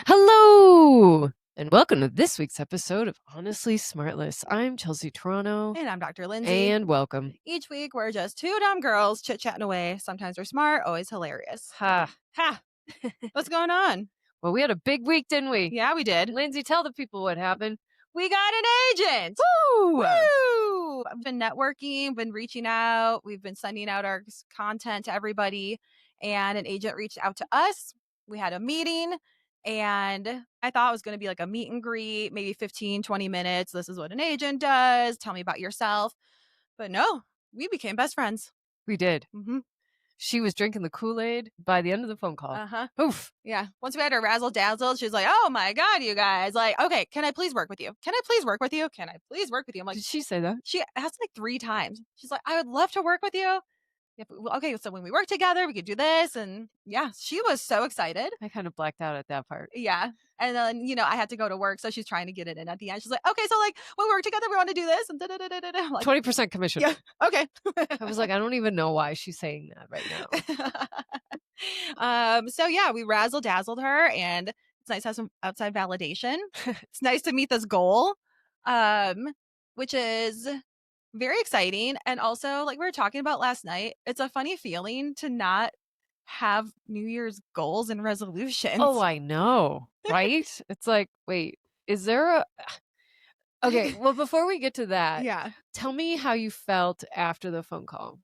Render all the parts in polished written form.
Hello, and welcome to this week's episode of Honestly Smartless. I'm Chelsea Toronto, And I'm Dr. Lindsay. and welcome. Each week, we're just two dumb girls chit-chatting away. Sometimes we're smart, always hilarious. Ha. Ha! What's going on? Well, we had a big week, didn't we? Yeah, we did. Lindsay, tell the people what happened. We got an agent! Woo! Woo! I've been networking, been reaching out. We've been sending out our content to everybody. And an agent reached out to us. We had a meeting. And I thought it was going to be like a meet and greet, maybe 15, 20 minutes. This is what an agent does. Tell me about yourself. But no, we became best friends. We did. Mm-hmm. She was drinking the Kool-Aid by the end of the phone call. Oof. Yeah. Once we had her razzle dazzle, she's like, "Oh my God, you guys. Like, okay, can I please work with you? Can I please work with you? Can I please work with you?" I'm like, Did she say that? she asked like 3 times. She's like, "I would love to work with you. Yeah, okay, so when we work together, we could do this." And yeah, she was so excited. I kind of blacked out at that part. Yeah. And then, I had to go to work. So she's trying to get it in at the end. She's like, "Okay, so like when we work together, we want to do this." And I'm like, 20% commission. yeah, okay. I was like, I don't even know why she's saying that right now. So yeah, we razzle dazzled her, and it's nice to have some outside validation. It's nice to meet this goal, which is very exciting. And also, like we were talking about last night, it's a funny feeling to not have New Year's goals and resolutions. Oh, I know, right? It's like, wait, is there a... Okay, well, before we get to that, Yeah. tell me how you felt after the phone call.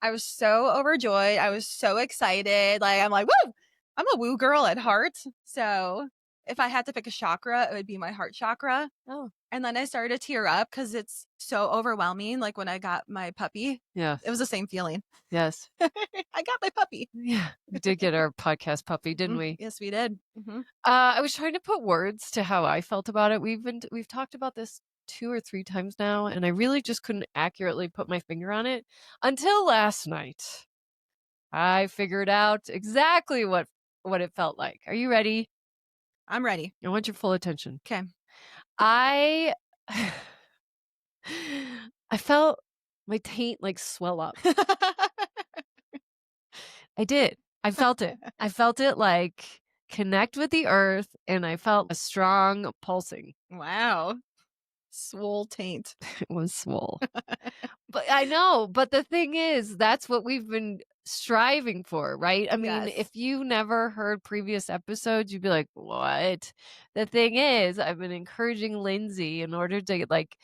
I was so overjoyed. I was so excited. Like, I'm like, woo! I'm a woo girl at heart. So if I had to pick a chakra, it would be my heart chakra. Oh. And then I started to tear up because it's so overwhelming. Like when I got my puppy. Yeah. It was the same feeling. Yes. I got my puppy. Yeah. We did get our podcast puppy, didn't we? Yes, we did. Mm-hmm. I was trying to put words to how I felt about it. We've talked about this 2 or 3 times now, and I really just couldn't accurately put my finger on it until last night. I figured out exactly what it felt like. Are you ready? I'm ready. I want your full attention. Okay. I felt my taint like swell up. I did. I felt it. I felt it like connect with the earth, and I felt a strong pulsing. Wow. Swole taint. It was swole. But I know, but the thing is, that's what we've been striving for, right? I mean, Yes. if you never heard previous episodes, you'd be like, what? The thing is, I've been encouraging Lindsay in order to like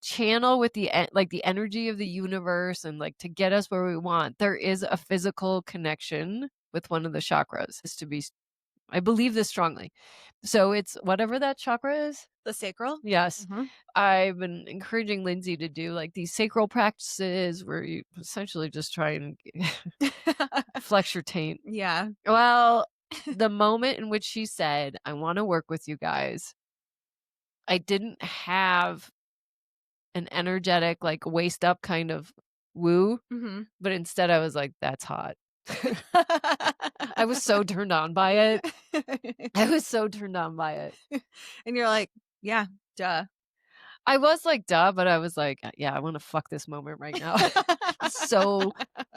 channel with the energy of the universe and like to get us where we want. There is a physical connection with one of the chakras. Is to be, I believe this strongly. So it's whatever that chakra is. The sacral? Yes. Mm-hmm. I've been encouraging Lindsay to do like these sacral practices where you essentially just try and flex your taint. Yeah. Well, the moment in which she said, I want to work with you guys, I didn't have an energetic, like waist up kind of woo, but instead I was like, that's hot. I was so turned on by it. I was so turned on by it. And you're like, yeah, duh. I was like, duh, but I was like, yeah, I want to fuck this moment right now. It's so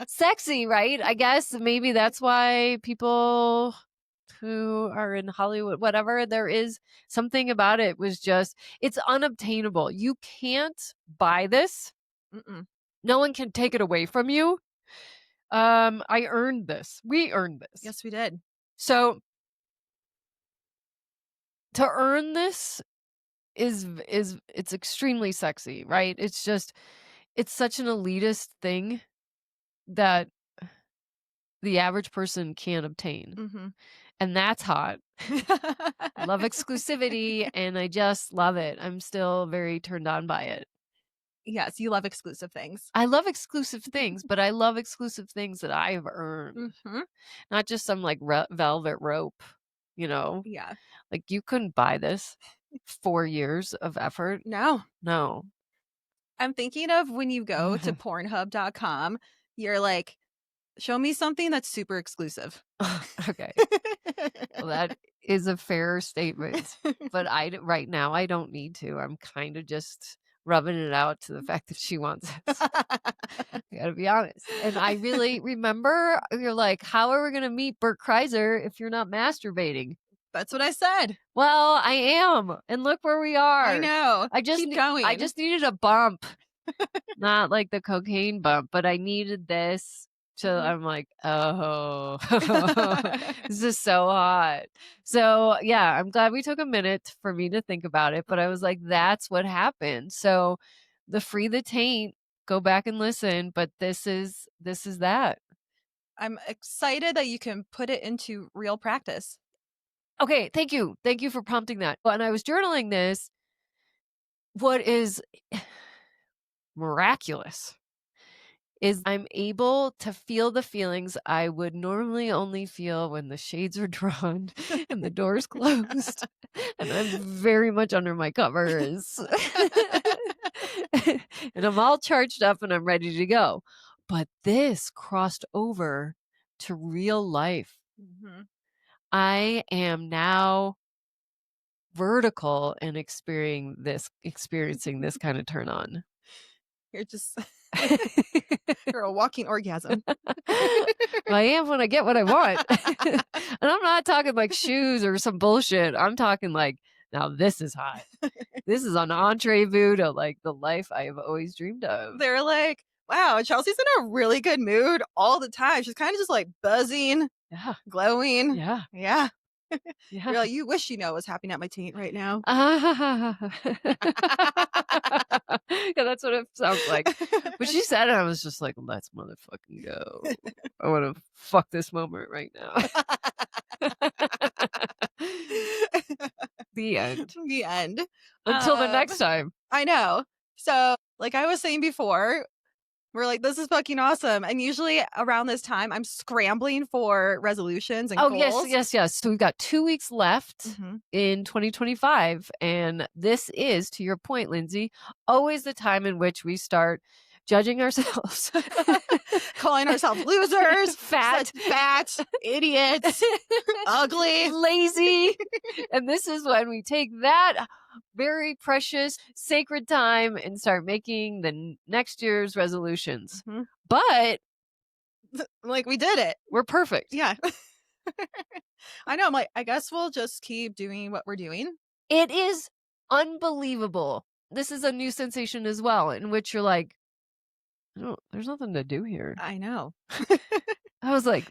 sexy, right? I guess maybe that's why people who are in Hollywood, whatever, there is something about it was just, it's unobtainable. You can't buy this. Mm-mm. No one can take it away from you. I earned this. We earned this. Yes, we did. So to earn this is it's extremely sexy, right? It's just, it's such an elitist thing that the average person can't obtain. And that's hot. I love exclusivity, and I just love it. I'm still very turned on by it. Yes, you love exclusive things. I love exclusive things, but I love exclusive things that I have earned. Not just some like velvet rope, Yeah. Like you couldn't buy this. 4 years of effort. No. I'm thinking of when you go to Pornhub.com, you're like, show me something that's super exclusive. Okay. Well, that is a fair statement, but right now I don't need to. I'm kind of just rubbing it out to the fact that she wants it. I gotta be honest. And I really remember you're like, how are we gonna meet Bert Kreiser if you're not masturbating? That's what I said. Well, I am, and look where we I are. know. Keep I going. just needed a bump. Not like the cocaine bump, but I needed this to Mhm. I'm like, "Oh, this is so hot." So, yeah, I'm glad we took a minute for me to think about it, but I was like, "That's what happened." So, the free the taint, go back and listen, but this is that. I'm excited that you can put it into real practice. Okay, thank you. Thank you for prompting that. When I was journaling this, what is miraculous is I'm able to feel the feelings I would normally only feel when the shades are drawn and the doors closed, and I'm very much under my covers. And I'm all charged up and I'm ready to go. But this crossed over to real life. Mhm. I am now vertical and experiencing this kind of turn on. You're just you're a walking orgasm. I am when I get what I want. And I'm not talking like shoes or some bullshit. I'm talking like, now this is hot. This is an entree to like the life I have always dreamed of. They're like, "Wow, Chelsea's in a really good mood all the time. She's kinda just, like, buzzing, Yeah. glowing." Yeah. Yeah. Yeah. You're like, "You wish you know what's happening at my taint right now." Yeah, that's what it sounds like. But she said it, I was just like, let's motherfucking go. I want to fuck this moment right now. The end. The end. Until the Um, next time. I know. So, like I was saying before, we're like, "This is fucking awesome," and usually around this time, I'm scrambling for resolutions and Oh, yes, goals. yes, yes. So we've got 2 weeks left Mhm. in 2025, and this is, to your point, Lindsay, always the time in which we start judging ourselves. Calling ourselves losers, Fat. such fat, idiots, ugly. Lazy. And this is when we take that very precious, sacred time and start making the next year's resolutions. Mhm. But Like, we did it. we're perfect. Yeah. I know, I'm like, I guess we'll just keep doing what we're doing. It is unbelievable. This is a new sensation as well, in which you're like, there's nothing to do here. I know. I was like,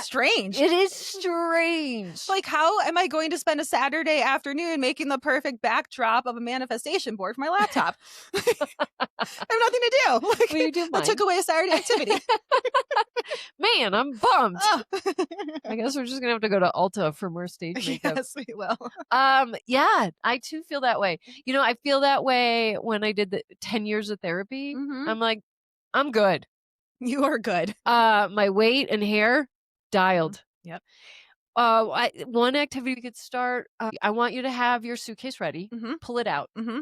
Strange. it is strange. Like, how am I going to spend a Saturday afternoon making the perfect backdrop of a manifestation board for my laptop? I have nothing to do. Like, Well, you do I took mine. away a Saturday activity. Man, I'm bummed. Oh. I guess we're just gonna have to go to Ulta for more stage makeup. Yes, we will. Yeah, I too feel that way. I feel that way when I did the 10 years of therapy. Mhm. I'm like, I'm good. You are good. My weight and hair dialed. Yep. One activity we could start. I want you to have your suitcase ready. Mhm. Pull it out. Mhm.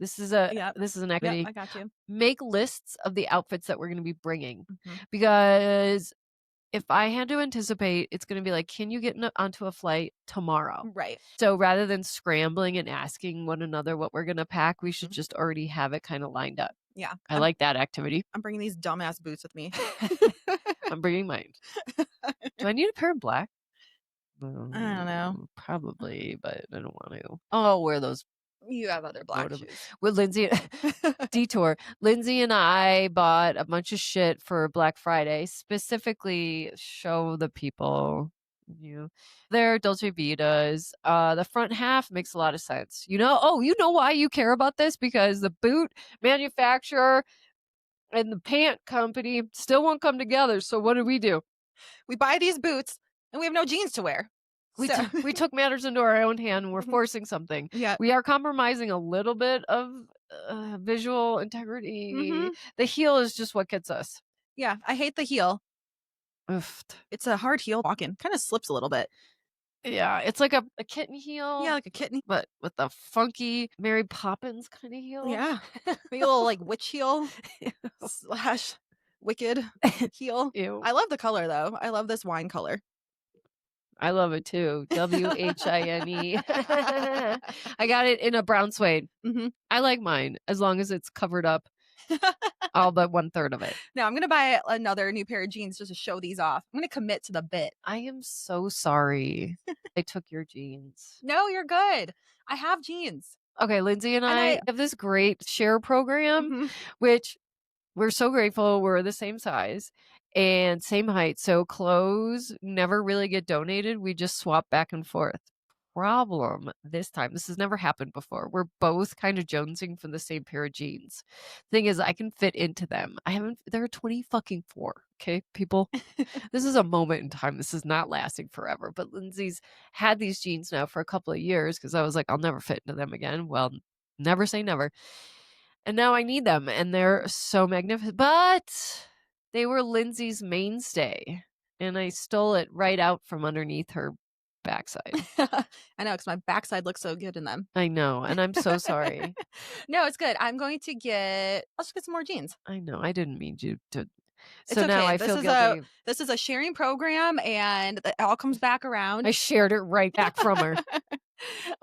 This is Yep. an Yep, activity. I got you. Make lists of the outfits that we're going to be bringing, Mhm. because if I had to anticipate, it's going to be like, can you get onto a flight tomorrow? Right. So rather than scrambling and asking one another what we're going to pack, we should Mhm. just already have it kind of lined up. Yeah. I like that activity. I'm bringing these dumbass boots with me. I'm bringing mine. Do I need a pair of black? I don't know. Probably, but I don't want to. Oh, I'll wear those. You have other black Motiv- shoes. with Lindsay. Detour. Lindsay and I bought a bunch of shit for Black Friday, specifically show the people you their Dolce Vitas. The front half makes a lot of sense. You know why you care about this? Because the boot manufacturer and the pant company still won't come together. So what do? We buy these boots and we have no jeans to wear. We, So we took matters into our own hand and we're Mhm. forcing something. Yeah. We are compromising a little bit of visual integrity. Mhm. The heel is just what gets us. Yeah, I hate the heel. Oof. It's a hard heel walking. Kinda slips a little bit. Yeah, it's like a kitten heel, Yeah, like a kitten. but with a funky Mary Poppins kind of heel. Yeah. Maybe a little, like, witch heel slash wicked heel. Ew. I love the color, though. I love this wine color. I love it too. WHINE. I got it in a brown suede. Mhm. I like mine as long as it's covered up. All but one-third of it. No, I'm gonna buy another new pair of jeans just to show these off. I'm gonna commit to the bit. I am so sorry I took your jeans. No, you're good. I have jeans. Okay, Lindsay and And I I have this great share program, mhm. which we're so grateful we're the same size and same height, so clothes never really get donated, we just swap back and forth. Problem this time, this has never happened before, we're both kinda jonesing for the same pair of jeans. Thing is, I can fit into them. I haven't they're 20 fucking 4, okay, people? This is a moment in time, this is not lasting forever, but Lindsay's had these jeans now for a couple of years because I was like, "I'll never fit into them again." Well, never say never. And now I need them, and they're so magnificent, but they were Lindsay's mainstay, and I stole it right out from underneath her backside. I know, 'cause my backside looks so good in them. I know, and I'm so sorry. No, it's good. I'm going to get let's get some more jeans. I know, I didn't mean you to It's so now okay. I feel guilty. This is a sharing program, and it all comes back I around. shared it right back from her.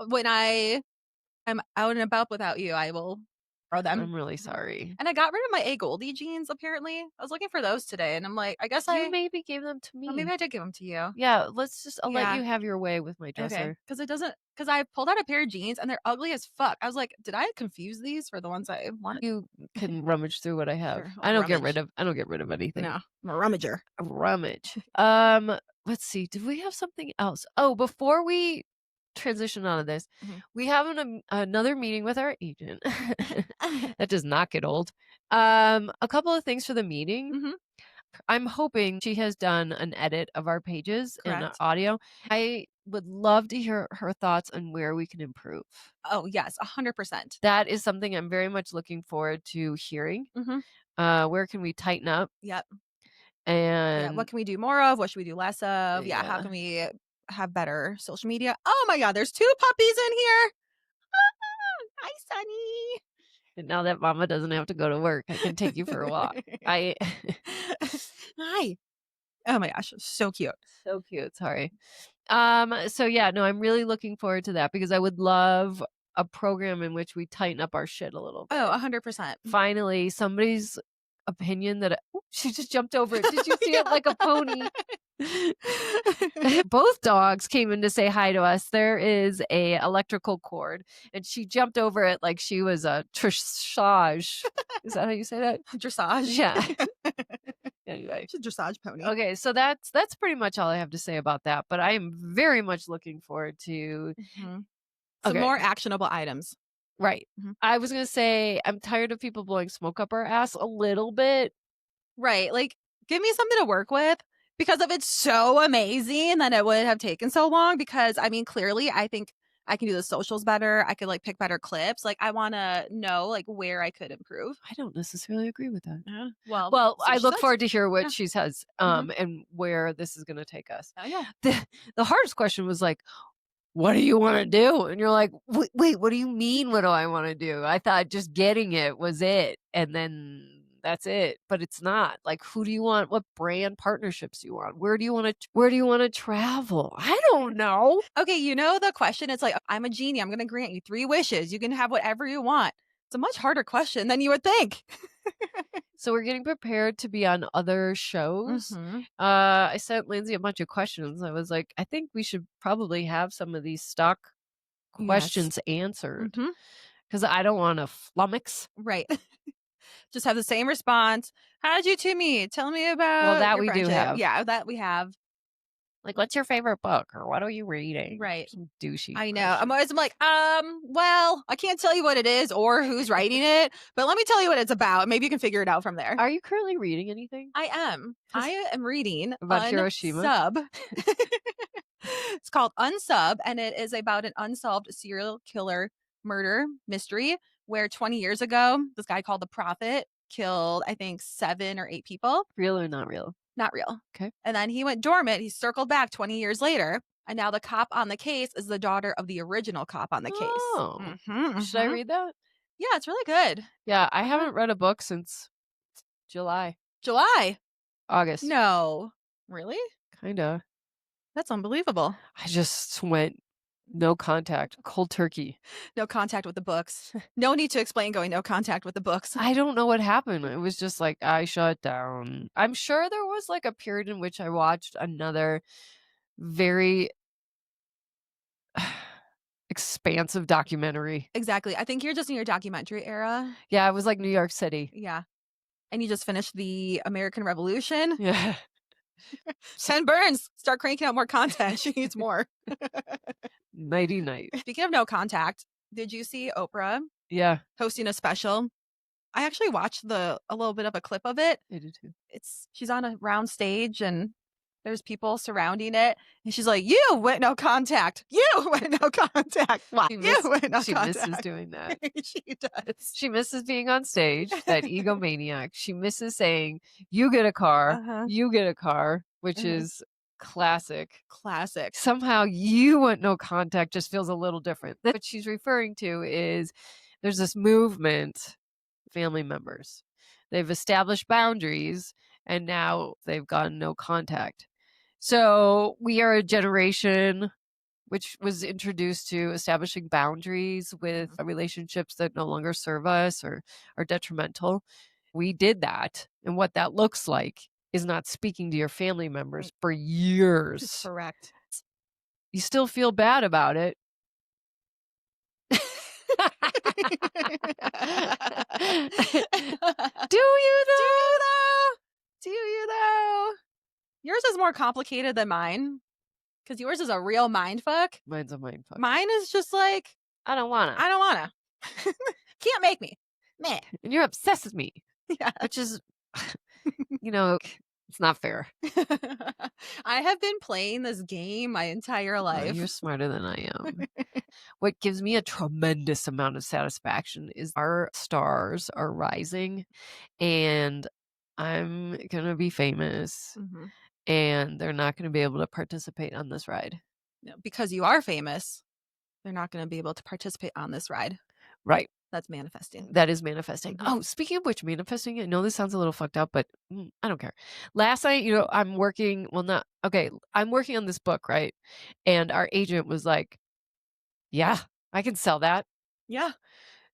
When I am out and about without you, I will throw them. I'm really Mhm. sorry. And I got rid of my A Goldie jeans, apparently. I was looking for those today, and I'm like, I guess You maybe gave them to well, maybe me. I did give them to you. Yeah, I'll let Yeah. you have your way with my Okay, dresser. because it doesn't. Because I pulled out a pair of jeans, and they're ugly as fuck. I was like, "Did I confuse these for the ones I wanted?" You can rummage through what I have. Sure, I'll rummage. I don't get rid of anything. No, I'm a rummager. Rummage. Let's see. Did we have something else? Oh, before we transition out of this, Mhm. we have another meeting with our agent. That does not get old. A couple of things for the meeting. Mhm, I'm hoping she has done an edit of our pages and correct. audio. I would love to hear her thoughts on where we can improve. Oh, yes, 100%. That is something I'm very much looking forward to hearing. Mhm, Where can we tighten up? yep. Yeah, what And can we do more of? What should we do less of? Yeah, how yeah. can we have better social media? Oh my god, there's 2 puppies in here. Hi, Sunny. And now that mama doesn't have to go to work, I can take you for a walk. I Hi. Oh my gosh, so cute. so cute, sorry. So yeah, no, I'm really looking forward to that because I would love a program in which we tighten up our shit a little Oh, bit. 100%. Finally, somebody's opinion that Oop, she just jumped over it. Did you see it like a pony? Both dogs came in to say hi to us. There is a electrical cord, and she jumped over it like she was a dressage. Is that how you say that? Dressage. Yeah. Anyway. She's a dressage pony. Okay, so that's pretty much all I have to say about that, but I am very much looking forward to Mhm. Some okay, more actionable items. right. Mhm. I was gonna say I'm tired of people blowing smoke up our ass a little bit. Right, like, give me something to work with because if it's so amazing, then it would have taken so long because, I mean, clearly, I think I can do the socials better, I could, like, pick better clips, like, I wanna know, like, where I could improve. I don't necessarily agree with that. Well, Well, see I what she look says. forward to hear what Yeah, she says, mhm. and where this is gonna take us. Oh, yeah. The hardest question was like, "What do you wanna do?" And you're like, Wait, what do you mean, what do I wanna do? I thought just getting it was it, and then that's it, but it's not. Like, who do you want? What brand partnerships do you want? Where do you wanna travel? I don't know. Okay, you know the question, it's like, "I'm a genie, I'm gonna grant you 3 wishes, you can have whatever you want." It's a much harder question than you would think. So we're getting prepared to be on other shows. Mhm. I sent Lindsay a bunch of questions. I was like, "I think we should probably have some of these stock Yes. questions answered Mhm. because I don't wanna flummox." Right. Just have the same response. "How'd you 2 meet? Tell me Well, about that your we do friendship." have. Yeah, that we have. Like, "What's your favorite book?" or "What are you reading?" Right. Some douchey I know. question. I'm like, well, I can't tell you what it is or who's writing it, but let me tell you what it's about. Maybe you can figure it out from there." Are you currently reading anything? I am. I 'Cause am reading about Hiroshima? Unsub. It's called Unsub, and it is about an unsolved serial killer murder mystery where 20 years ago, this guy called the Prophet killed, I think, 7 or 8 people. Real or not real? Not real. Okay. And then he went dormant. He circled back 20 years later. And now the cop on the case is the daughter of the original cop on the case. Oh. Mhm, Should I mhm. read that? Yeah, it's really good. Yeah, I Uh-huh. haven't read a book since July, July. August. No. Really? Kinda. That's unbelievable. I just went No contact, cold turkey. No contact with the books. No need to explain going no contact with the books. I don't know what happened. It was just like I shut down. I'm sure there was like a period in which I watched another very expansive documentary. Exactly. I think you're just in your documentary era. Yeah, it was like New York City. Yeah. And you just finished the American Revolution. Yeah. Ken Burns, start cranking out more content. She needs more. Nighty night. Speaking of no contact, did you see Oprah Yeah, hosting a special? I actually watched a little bit of a clip of it. I did too. She's on a round stage and there's people surrounding it, and she's like, "You went no contact. You went no contact. What? You went no She misses contact." doing that. She does. She misses being on stage, that egomaniac. She misses saying, "You get a car, Uh-huh. you get a car," which Mhm. is classic. Classic. Somehow you want no contact just feels a little different. What she's referring to is there's this movement, family members. They've established boundaries and now they've gone no contact. So we are a generation which was introduced to establishing boundaries with relationships that no longer serve us or are detrimental. We did that. And what that looks like is not speaking to your family members Right. for years. Correct. You still feel bad about it. Do you though? Do you though? Yours is more complicated than mine because yours is a real mind fuck. Mine's a mind fuck. Mine is just like, I don't wanna. I don't wanna. Can't make me. Meh. And you're obsessed with me, Yeah. which is, it's not fair. I have been playing this game my entire Oh, life. you're smarter than I am. What gives me a tremendous amount of satisfaction is our stars are rising and I'm gonna be famous Mhm. and they're not gonna be able to participate on this ride. No, because you are famous, they're not going to be able to participate on this ride. Right. That's manifesting. That is manifesting. Mhm. Oh, speaking of which, manifesting, I know this sounds a little fucked up, but I don't care. Last night, I'm working, I'm working on this book, right? And our agent was like, yeah, I can sell that. Yeah.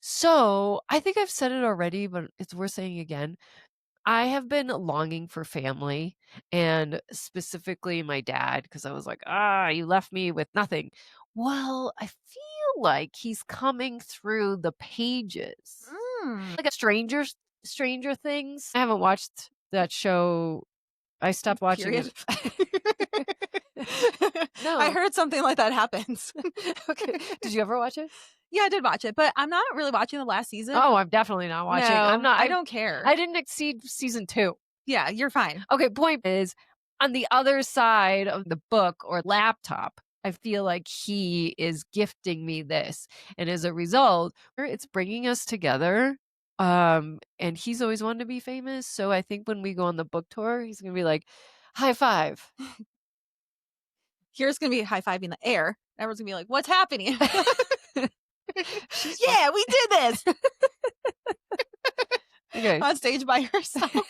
So I think I've said it already, but it's worth saying again. I have been longing for family and specifically my dad because I was like, you left me with nothing. Well, I feel like he's coming through the pages. Like a Stranger Things. I haven't watched that show. I stopped watching Period. it. No. I heard something like that happens. Okay. Did you ever watch it? Yeah, I did watch it, but I'm not really watching the last season. Oh, I'm definitely not watching. I'm No, not. I don't care. I didn't exceed season 2. Yeah, you're fine. Okay, point is, on the other side of the book or laptop, I feel like he is gifting me this. And as a result, it's bringing us together. And he's always wanted to be famous. So I think when we go on the book tour, he's going to be like, high five. Here's going to be high-fiving the air. Everyone's going to be like, what's happening? Yeah, we did this. Okay. On stage by herself. So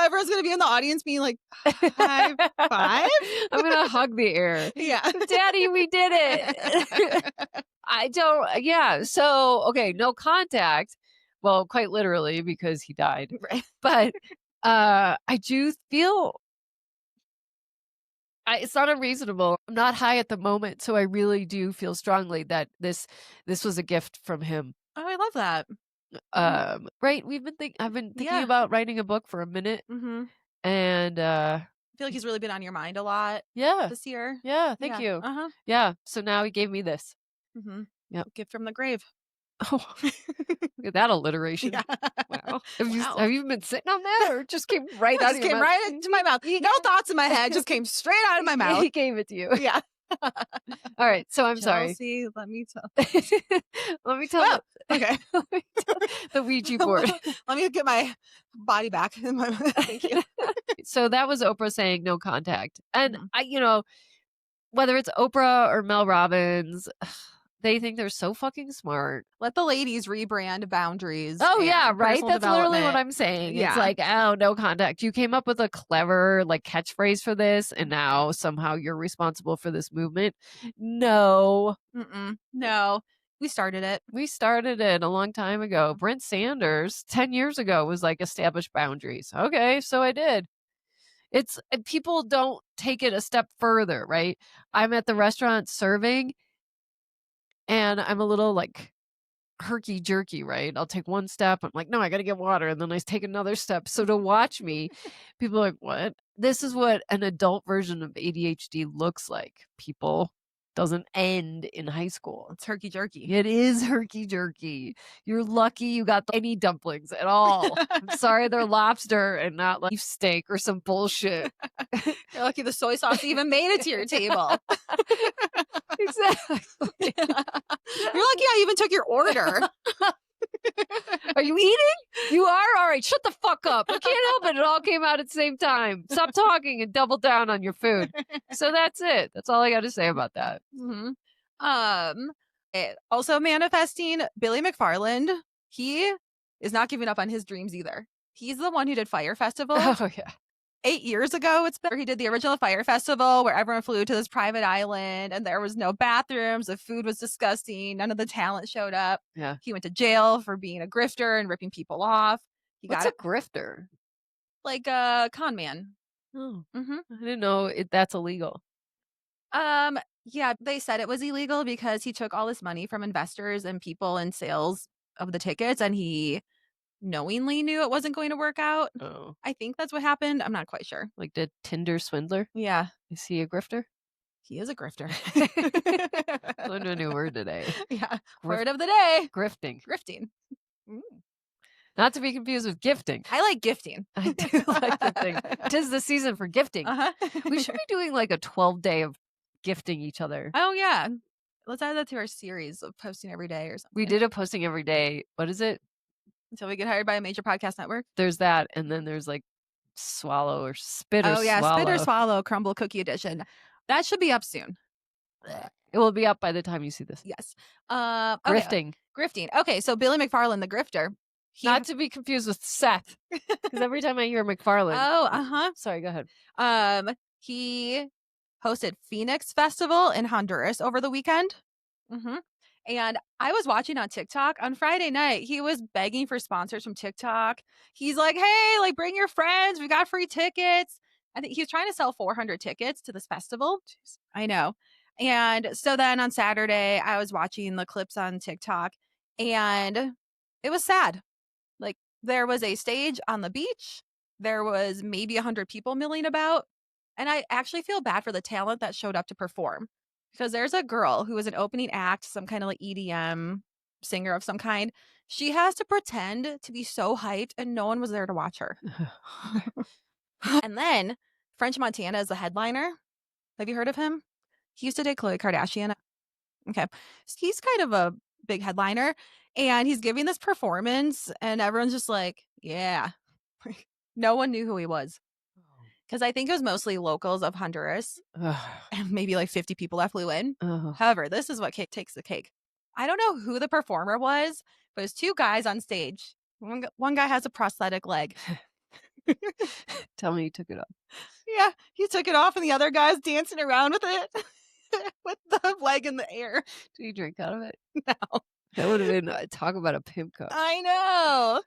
everyone's going to be in the audience being like, high five? I'm going to hug the air. Yeah. Daddy, we did it. So, okay, no contact. Well, quite literally because he died. Right. But I do feel it's not unreasonable. I'm not high at the moment, so I really do feel strongly that this was a gift from him. Oh, I love that. Right? I've been thinking about writing a book for a minute, and I feel like he's really been on your mind a lot. Yeah, this year. Yeah, thank you. Uh-huh. Yeah, so now he gave me this. Yep. Gift from the grave. Oh, look at that alliteration. Yeah. Wow. Have you been sitting on that, or it just came right out of your came mouth? right into my mouth. No thoughts in my head. Just came straight out of my mouth. He gave it to you. Yeah. All right. So I'm Chelsea, let me tell. Let me tell. Okay. Let me tell the Ouija board. Let me get my body back. Thank you. So that was Oprah saying no contact, and I, whether it's Oprah or Mel Robbins, They think they're so fucking smart. Let the ladies rebrand boundaries Oh, yeah, and right? personal That's literally what development. I'm saying. It's Yeah. like, "Oh, no contact." You came up with a clever, like, catchphrase for this, and now somehow you're responsible for this movement. No. No, we started it. We started it a long time ago. Brent Sanders, 10 years ago, was like, "Establish boundaries." Okay, so I did. It's people don't take it a step further, right? I'm at the restaurant serving, and I'm a little, like, herky-jerky, right? I'll take one step, I'm like, "No, I gotta get water," and then I take another step. So to watch me, people are like, "What?" This is what an adult version of ADHD looks like, people. Doesn't end in high school. It's herky jerky. It is herky-jerky. You're lucky you got any dumplings at all. I'm sorry they're lobster and not, like, beef steak or some bullshit. You're lucky the soy sauce even made it to your table. Exactly. You're lucky I even took your order. Are you eating? You are? All right, shut the fuck up. I can't help it. It all came out at the same time. Stop talking and double down on your food. So that's it. That's all I got to say about that. Mhm. Also manifesting Billy McFarland. He is not giving up on his dreams either. He's the one who did Fire Festival. Oh, yeah. 8 years ago, it's been. He did the original Fire Festival where everyone flew to this private island and there was no bathrooms. The food was disgusting. None of the talent showed up. Yeah. He went to jail for being a grifter and ripping people off. He What's got a grifter? like a con man. Oh, Mhm. I didn't know that's illegal. Yeah, they said it was illegal because he took all this money from investors and people in sales of the tickets and he knowingly knew it wasn't going to work out. Oh, I think that's what happened. I'm not quite sure. like the Tinder swindler? Yeah, Is he a grifter? he is a grifter. Learned a new word today. Yeah. Grif- Word of the day. grifting. Grifting. Not to be confused with gifting. I like gifting. I do like gifting. 'Tis the season for gifting. Uh-huh. We should be doing like a 12-day of gifting each other. Oh, yeah. Let's add that to our series of posting every day or something. We did a posting every day. What is it? Until we get hired by a major podcast network. There's that, and then there's like swallow or spit or Oh, yeah. swallow. Spit or swallow crumble cookie edition. That should be up soon. It will be up by the time you see this. Yes. Grifting. Grifting. Okay, so Billy McFarland, the grifter. Not to be confused with Seth. Because every time I hear McFarland. Oh, uh-huh. Sorry, go ahead. He hosted Phoenix Festival in Honduras over the weekend. And I was watching on TikTok on Friday night. He was begging for sponsors from TikTok. He's like, hey, like bring your friends. We got free tickets. I think he was trying to sell 400 tickets to this festival. Jeez. I know. And so then on Saturday, I was watching the clips on TikTok and it was sad. Like there was a stage on the beach. There was maybe 100 people milling about. And I actually feel bad for the talent that showed up to perform because there's a girl who was an opening act, some kind of like EDM singer of some kind. She has to pretend to be so hyped and no one was there to watch her. And then French Montana is the headliner. Have you heard of him? He used to date Khloe Kardashian. Okay. So he's kind of a big headliner and he's giving this performance and everyone's just like, yeah. No one knew who he was. Because I think it was mostly locals of Honduras and maybe like 50 people that flew in. However, this is what takes the cake. I don't know who the performer was, but it was two guys on stage. One guy has a prosthetic leg. Tell me you took it off. Yeah, he took it off and the other guy's dancing around with it with the leg in the air. Did you drink out of it? No. That would have been, talk about a pimp cup. I know.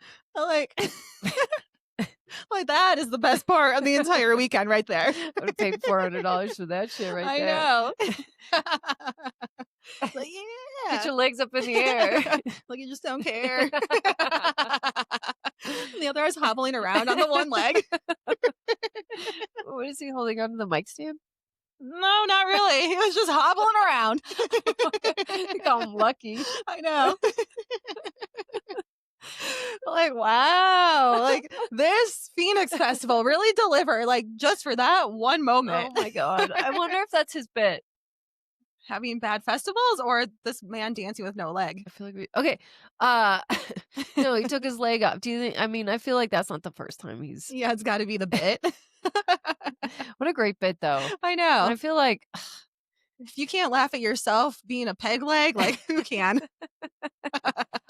Like that is the best part of the entire weekend right there. I would have paid $400 for that shit right there. I know. Like, yeah. Get your legs up in the air. Like you just don't care. And the other is hobbling around on the one leg. What is he holding onto the mic stand? No, not really. He was just hobbling around. You call him lucky. I know. Like, wow. Like this Phoenix Festival really delivered, like just for that one moment. Oh my God. I wonder if that's his bit. Having bad festivals or this man dancing with no leg? I feel like okay. No, he took his leg off. Do you think, I mean, I feel like that's not the first time he's. Yeah, it's got to be the bit. What a great bit, though. I know. And I feel like If you can't laugh at yourself being a peg leg, like, who can?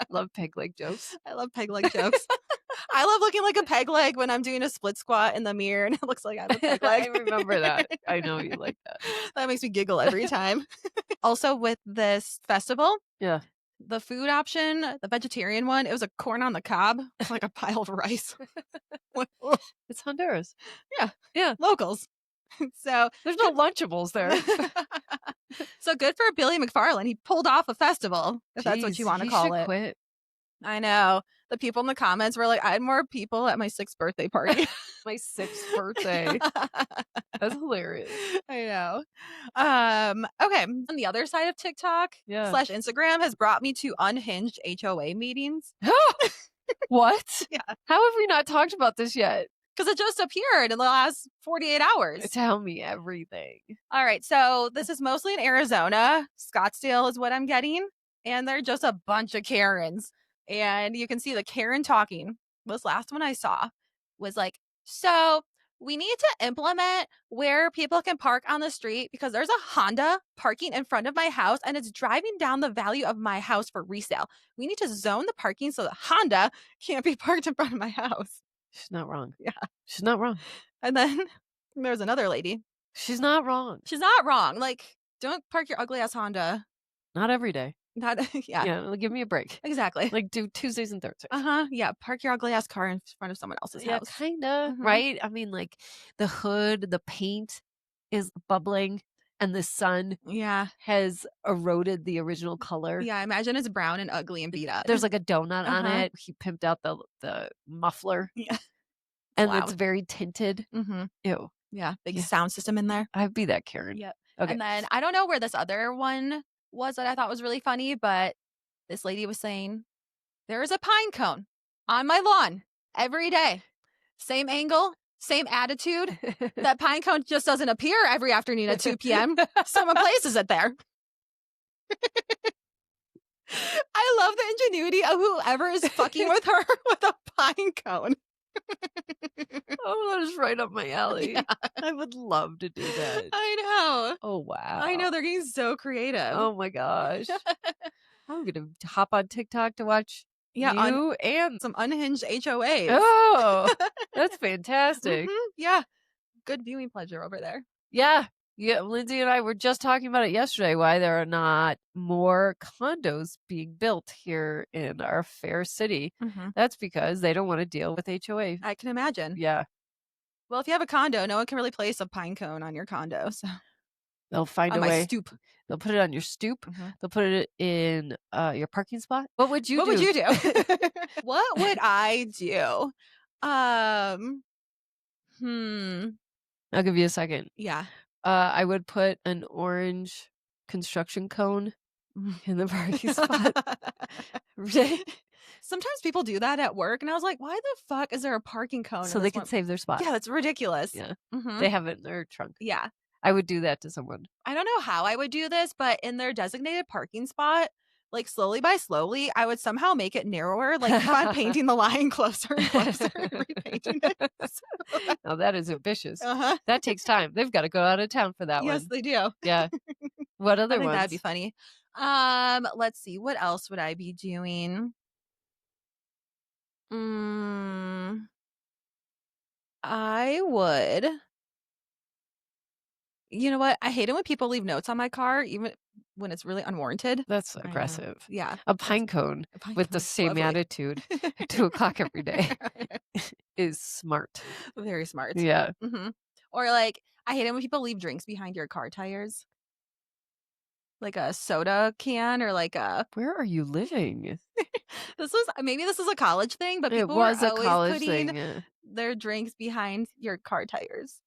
Love peg leg jokes. I love peg leg jokes. I love looking like a peg leg when I'm doing a split squat in the mirror and it looks like I have a peg I leg. remember that. I know you like that. That makes me giggle every time. Also, with this festival, Yeah. the food option, the vegetarian one, it was a corn on the cob, like a pile of rice. It's Honduras. Yeah, Yeah. locals. So There's no Lunchables there. so good for Billy McFarland. He pulled off a festival, if that's what you Jeez, wanna he call should it. quit. I know. The people in the comments were like, "I had more people at my 6th birthday party." My 6th birthday. That's hilarious. I know. Okay. On the other side of TikTok Yeah. slash Instagram has brought me to unhinged HOA meetings. What? Yeah. How have we not talked about this yet? Because it just appeared in the last 48 hours. Tell me everything. All right. So this is mostly in Arizona. Scottsdale is what I'm getting. And they're just a bunch of Karens. And you can see the Karen talking. This last one I saw was like, so we need to implement where people can park on the street because there's a Honda parking in front of my house and it's driving down the value of my house for resale. We need to zone the parking so the Honda can't be parked in front of my house. She's not wrong. Yeah. She's not wrong. And then there's another lady. She's not wrong. She's not wrong. Like, don't park your ugly ass Honda. Not every day. Not yeah. Yeah, give me a break. Exactly. Like, do Tuesdays and Thursdays. Uh-huh. Yeah. Park your ugly ass car in front of someone else's Yeah, house. kinda, Mhm. right? I mean, like, the hood, the paint is bubbling, and the sun Yeah. has eroded the original color. Yeah. Imagine it's brown and ugly and beat up. There's, like, a donut on Uh-huh. it. He pimped out the muffler, Yeah. and Loud. it's very tinted. Mm-hmm. Ew. Yeah. Big Yeah. sound system in there. I'd be that Karen. Yep. Okay. And then I don't know where this other one was that I thought was really funny, but this lady was saying, there is a pine cone on my lawn every day. Same angle, same attitude. That pine cone just doesn't appear every afternoon at 2 p.m. Someone places it there. I love the ingenuity of whoever is fucking with her with a pine cone. Oh, that is right up my alley. Yeah. I would love to do that. I know. Oh, wow. I know they're getting so creative. Oh my gosh. I'm gonna hop on TikTok to watch Yeah, you and some unhinged HOAs. Oh, that's fantastic. Mhm, yeah. Good viewing pleasure over there. Yeah. Yeah, Lindsay and I were just talking about it yesterday, why there are not more condos being built here in our fair city. Mhm. That's because they don't wanna deal with HOA. I can imagine. Yeah. Well, if you have a condo, no one can really place a pine cone on your condo, so They'll find on a my way. stoop. They'll put it on your stoop. Mhm. They'll put it in, your parking spot. What would you What do? would you do? What would I do? Um, hmm, I'll give you a second. yeah. I would put an orange construction cone in the parking spot. Right? Sometimes people do that at work, and I was like, "Why the fuck is there a parking cone So in they this can one?" save their spot. Yeah, that's ridiculous. Yeah. Mhm. They have it in their trunk. Yeah. I would do that to someone. I don't know how I would do this, but in their designated parking spot, like, slowly by slowly, I would somehow make it narrower, like, keep on painting the line closer and closer and repainting it. Now that is ambitious. Uh-huh. That takes time. They've gotta go out of town for that Yes, one. they do. Yeah. What I other think that'd be ones? funny. Let's see, what else would I be doing? Mm, I would you know what? I hate it when people leave notes on my car, even when it's really unwarranted. That's I know. aggressive. Yeah. A That's pine cone a pine with the cone's same lovely. attitude at 2:00 every day is smart. Very smart. Yeah. Mhm. Or, like, I hate it when people leave drinks behind your car tires. Like a soda can or like a Where are you living? maybe this is a college thing, but It people were was a always college putting thing, yeah. their drinks behind your car tires.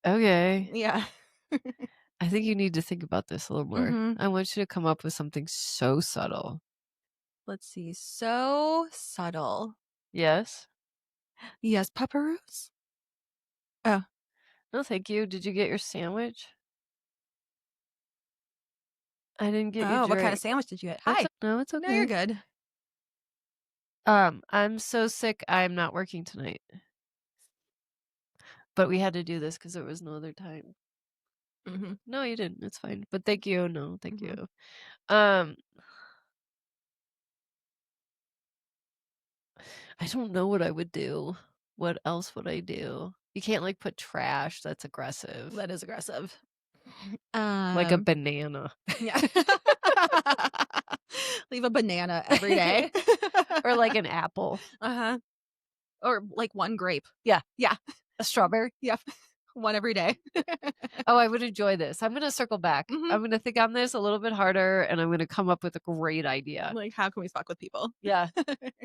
Okay. Yeah. I think you need to think about this a little more. Mhm. I want you to come up with something so subtle. Let's see. So subtle. Yes? Yes, pepperoos? Oh. No, thank you. Did you get your sandwich? I didn't get your Oh, what kind of drink. sandwich did you get? That's Hi. no, it's No, you're okay. good. I'm so sick, I'm not working tonight. But we had to do this because there was no other time. Mhm. No, you didn't. It's fine. But thank you. No, thank Mhm. you. Um, I don't know what I would do. What else would I do? You can't like put trash. That's aggressive. That is aggressive. Like a Um, banana. yeah. Leave a banana every day. Or like an apple. Uh-huh. Or, like, 1 grape. Yeah. Yeah. A strawberry. Yep. 1 every day. Oh, I would enjoy this. I'm gonna circle back. Mhm. I'm gonna think on this a little bit harder and I'm gonna come up with a great idea. Like, how can we fuck with people? Yeah.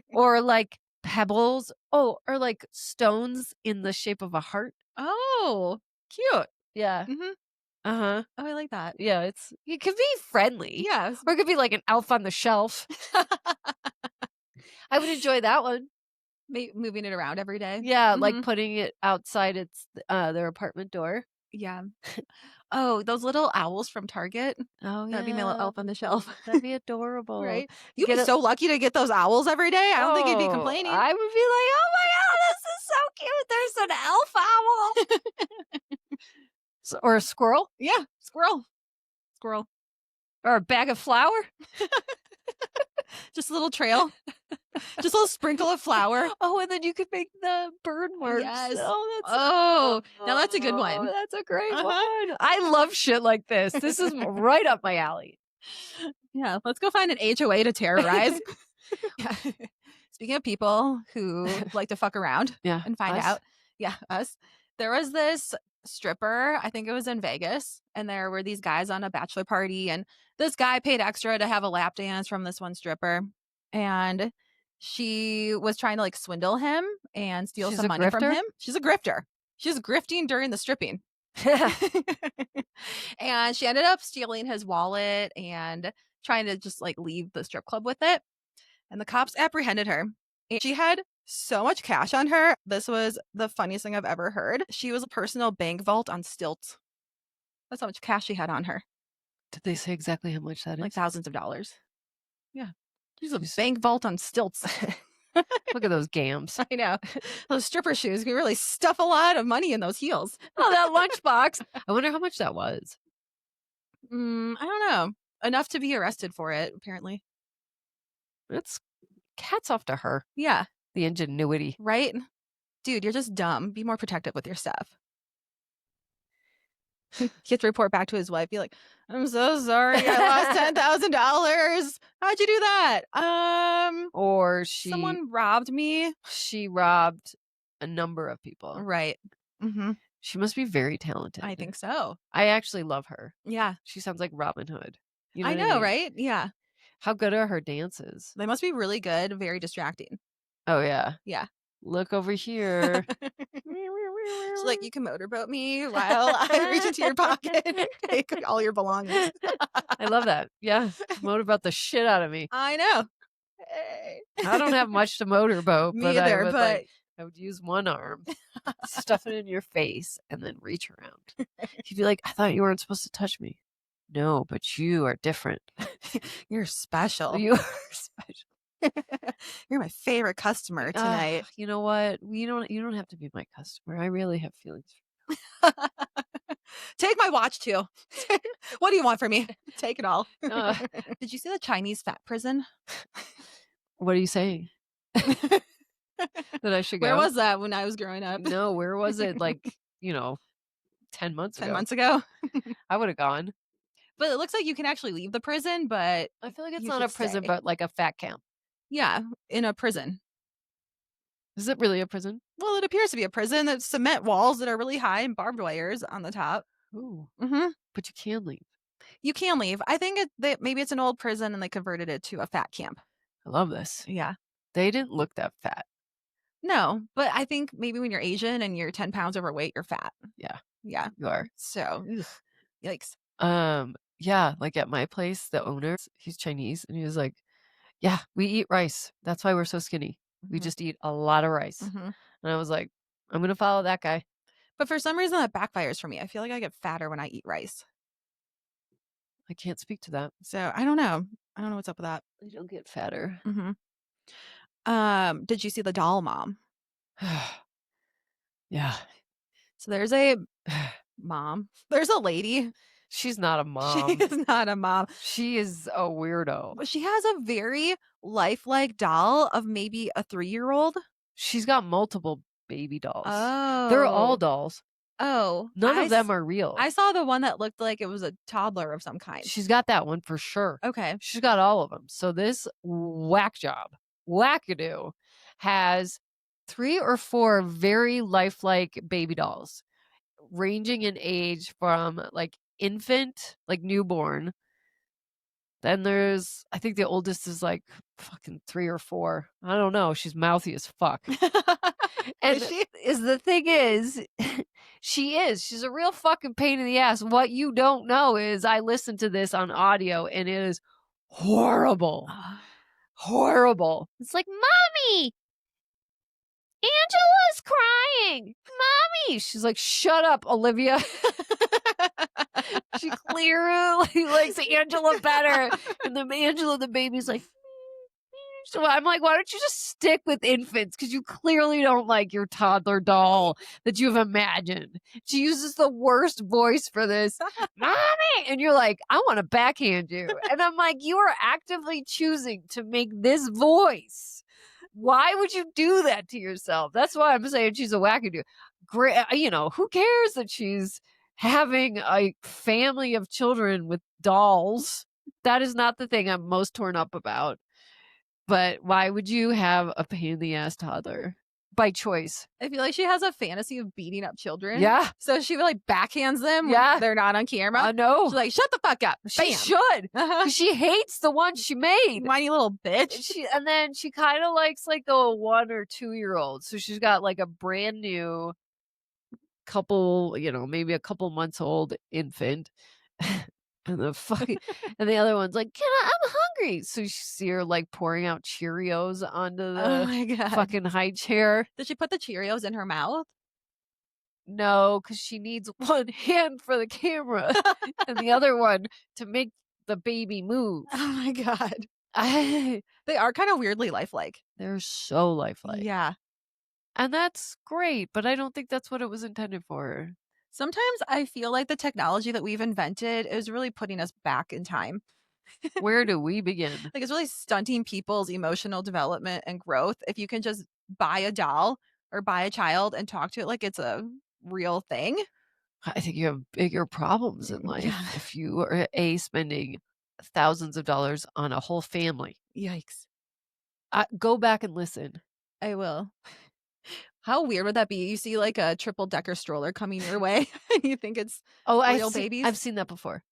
Or like pebbles. Oh, or like stones in the shape of a heart. Oh, cute. Yeah. Mhm. Uh-huh. Oh, I like that. Yeah, it could be friendly. Yes. Or it could be like an elf on the shelf. I would enjoy that one. Moving it around every day. Yeah, like Mhm. putting it outside their apartment door. Yeah. Oh, those little owls from Target. Oh That'd be my little yeah. elf on the shelf. That'd be adorable. Right? You You'd be get a so lucky to get those owls every day. I don't think you'd be Oh, complaining. I would be like, "Oh my god, this is so cute. There's an elf owl." Or a squirrel Yeah, squirrel. Squirrel. or a bag of flour. Just a little trail. Just a little sprinkle of flour. Oh, and then you could make the bird marks. Yes. Oh, Oh, now that's a good one. that's a great Uh-huh. one. I love shit like this. This is right up my alley. Yeah, let's go find an HOA to terrorize. Yeah. Speaking of people who like to fuck around Yeah, and find us? out, yeah, us. There was this stripper, I think it was in Vegas, and there were these guys on a bachelor party, and this guy paid extra to have a lap dance from this one stripper, and she was trying to like swindle him and steal She's some a money from grifter? him. She's a grifter. She's grifting during the stripping. And she ended up stealing his wallet and trying to just like leave the strip club with it. And the cops apprehended her. And she had so much cash on her. This was the funniest thing I've ever heard. She was a personal bank vault on stilts. That's how much cash she had on her. Did they say exactly how much that is? Like thousands of dollars. Yeah. She's a She's bank vault on stilts. Look at those gams. I know. Those stripper shoes can really stuff a lot of money in those heels. Oh, that lunchbox. I wonder how much that was. I don't know. Enough to be arrested for it, apparently. It's Hats off to her. Yeah. The ingenuity. Right? Dude, you're just dumb. Be more protective with your stuff. He has to report back to his wife. Be like, I'm so sorry. I lost $10,000. How'd you do that? Or Someone robbed me. she robbed a number of people. Right. Mm-hmm. She must be very talented. I think so. I actually love her. Yeah. She sounds like Robin Hood. You know I what know, mean? right? Yeah. How good are her dances? They must be really good. Very distracting. Oh yeah. Yeah. Look over here. So like you can motorboat me while I reach into your pocket and take all your belongings. I love that. Yeah. Motorboat the shit out of me. I know. Hey. I don't have much to motorboat, Me but either, but I would use one arm, stuff it in your face, and then reach around. He'd be like, I thought you weren't supposed to touch me. No, but you are different. you're special. You are special. You're my favorite customer tonight. You know what? You don't have to be my customer. I really have feelings. Take my watch too. What do you want from me? Take it all. Uh, Did you see the Chinese fat prison? what are you saying? That I should go? Where was that when I was growing up? No, where was it? Like, 10 months 10 ago. months ago. I would have gone. But it looks like you can actually leave the prison, but I feel like it's you not a should prison, stay. but like a fat camp. Yeah, in a prison. Is it really a prison? Well, it appears to be a prison. That's cement walls that are really high and barbed wires on the top. Ooh. Mm-hmm. But you can leave. You can leave. I think maybe it's an old prison and they converted it to a fat camp. I love this. Yeah. They didn't look that fat. No, but I think maybe when you're Asian and you're 10 pounds overweight, you're fat. Yeah. Yeah. You are. So, ugh, yikes. Yeah, like at my place, the owner, he's Chinese, and he was like, yeah, we eat rice. That's why we're so skinny. We Mhm. just eat a lot of rice. Mhm. And I was like, I'm going to follow that guy. But for some reason, that backfires for me. I feel like I get fatter when I eat rice. I can't speak to that. So I don't know. I don't know what's up with that. I don't get fatter. Mm-hmm. Did you see the doll mom? Yeah. So there's a Mom. There's a lady. She's not a She mom. is not a mom, She is a weirdo. but she has a very lifelike doll of maybe a 3-year-old. She's got multiple baby dolls. They're all Oh. dolls. Oh, None of them are real. I saw the one that looked like it was a toddler of some kind. She's got that one for sure. Okay. She's got all of them. So this whack job, wackadoo, has 3 or 4 very lifelike baby dolls, ranging in age from, like, infant, like, newborn. Then there's I think the oldest is, like, fucking 3 or 4. I don't know, she's mouthy as fuck. Is And she? the thing is, she is. She's a real fucking pain in the ass. What you don't know is I listened to this on audio and it is horrible. Horrible. It's like, "Mommy, Angela's crying. Mommy." She's like, "Shut up, Olivia." She clearly likes Angela better. And then Angela, the baby's like, so I'm like, why don't you just stick with infants? Because you clearly don't like your toddler doll that you've imagined. She uses the worst voice for this, Mommy. And you're like, I want to backhand you. And I'm like, you are actively choosing to make this voice. Why would you do that to yourself? That's why I'm saying she's a wackadoo. Great, who cares that she's having a family of children with dolls? That is not the thing I'm most torn up about. But why would you have a pain in the ass toddler? By choice. I feel like she has a fantasy of beating up children. Yeah. So she would like backhands them Yeah. when they're not on camera. I know. She's like, shut the fuck up. She Bam. should. Uh-huh. She hates the one she made. Whiny little bitch. And then she kind of likes like the 1 or 2-year-old. So she's got like a brand new couple, maybe a couple months old infant. And the other one's like, I'm hungry. So you see her like pouring out Cheerios onto Oh the my God. fucking high chair. Did she put the Cheerios in her mouth? No, because she needs one hand for the camera and the other one to make the baby move. Oh my God. They're They are kind of weirdly lifelike. so lifelike. Yeah. And that's great, but I don't think that's what it was intended for. Sometimes I feel like the technology that we've invented is really putting us back in time. Where do we begin? Like it's really stunting people's emotional development and growth if you can just buy a doll or buy a child and talk to it like it's a real thing. I think you have bigger problems in life Yeah. if you are spending thousands of dollars on a whole family. Yikes. Go back and listen. I will. How weird would that be? You see like a triple decker stroller coming your way and you think it's Oh, real babies? I've seen that before.